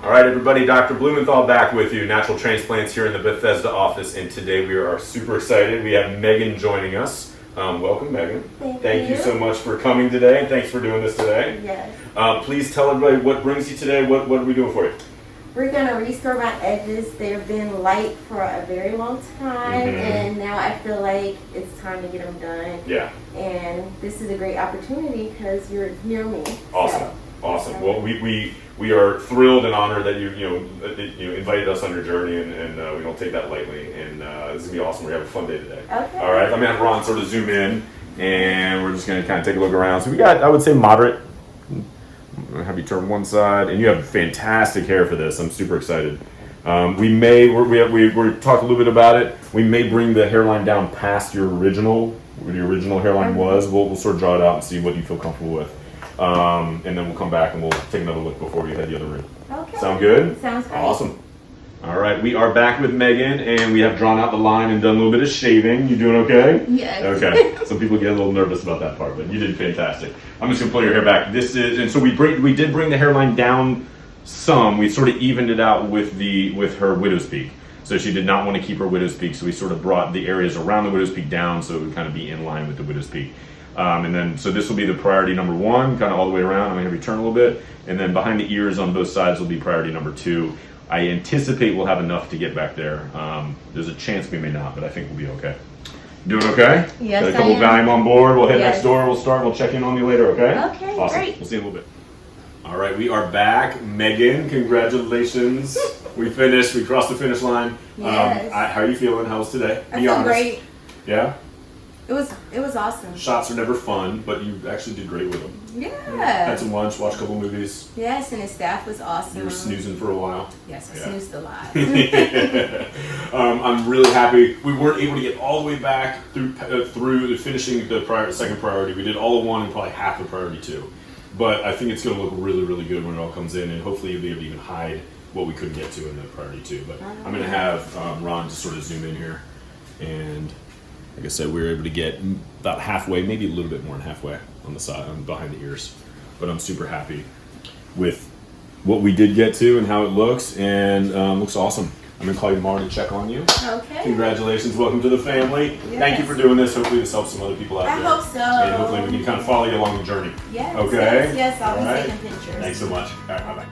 All right, everybody, Dr. Blumenthal back with you, Natural Transplants here in the Bethesda office, and today we are super excited. We have Megan joining us. Welcome, Megan. Thank you so much for coming today, and thanks for doing this today. Yes. Please tell everybody what brings you today. What are we doing for you? We're going to restore my edges. They've been light for a very long time, and now I feel like it's time to get them done. Yeah. And this is a great opportunity because you're near me. Awesome. So. Awesome. Well, we are thrilled and honored that you invited us on your journey, and we don't take that lightly. And this is gonna be awesome. We're gonna have a fun day today. Okay. All right. I'm gonna have Ron sort of zoom in, and we're just gonna kind of take a look around. So we got, I would say, moderate. I'm gonna have you turn one side, and you have fantastic hair for this. I'm super excited. We talked a little bit about it. We may bring the hairline down past where your original hairline was. We'll sort of draw it out and see what you feel comfortable with. And then we'll come back and we'll take another look before we head the other room. Okay. Sound good? Sounds great. Awesome. All right, we are back with Megan, and we have drawn out the line and done a little bit of shaving. You doing okay? Yes. Okay. Some people get a little nervous about that part, but you did fantastic. I'm just gonna pull your hair back. And so we did bring the hairline down some. We sort of evened it out with her widow's peak. So she did not want to keep her widow's peak, so we sort of brought the areas around the widow's peak down so it would kind of be in line with the widow's peak. So this will be the priority number 1, kind of all the way around. I'm going to have you turn a little bit. And then behind the ears on both sides will be priority number 2. I anticipate we'll have enough to get back there. There's a chance we may not, but I think we'll be okay. Doing okay? Yes, Got a couple I am. Valium on board. We'll head Yes. next door. We'll start. We'll check in on you later, okay? Okay, Awesome. great. We'll see you in a little bit. All right, we are back. Megan, congratulations. We finished. We crossed the finish line. Yes. How are you feeling? How was today? I feel great. Yeah? It was awesome. Shots are never fun, but you actually did great with them. Yeah. Had some lunch, watched a couple movies. Yes, and the staff was awesome. You were snoozing for a while. Yes, I snoozed a lot. I'm really happy. We weren't able to get all the way back through finishing the second priority. We did all of 1 and probably half of priority 2. But I think it's going to look really, really good when it all comes in, and hopefully you'll be able to even hide what we couldn't get to in the priority 2. But I'm going to have Ron just sort of zoom in here, and like I said, we were able to get about halfway, maybe a little bit more than halfway on the side, behind the ears. But I'm super happy with what we did get to and how it looks, and looks awesome. I'm going to call you tomorrow to check on you. Okay. Congratulations. Welcome to the family. Yes. Thank you for doing this. Hopefully this helps some other people out I there. hope so. And hopefully we can kind of follow you along the journey. Yes. Okay? Yes, I'll be All right. taking pictures. Thanks so much. All right, bye-bye.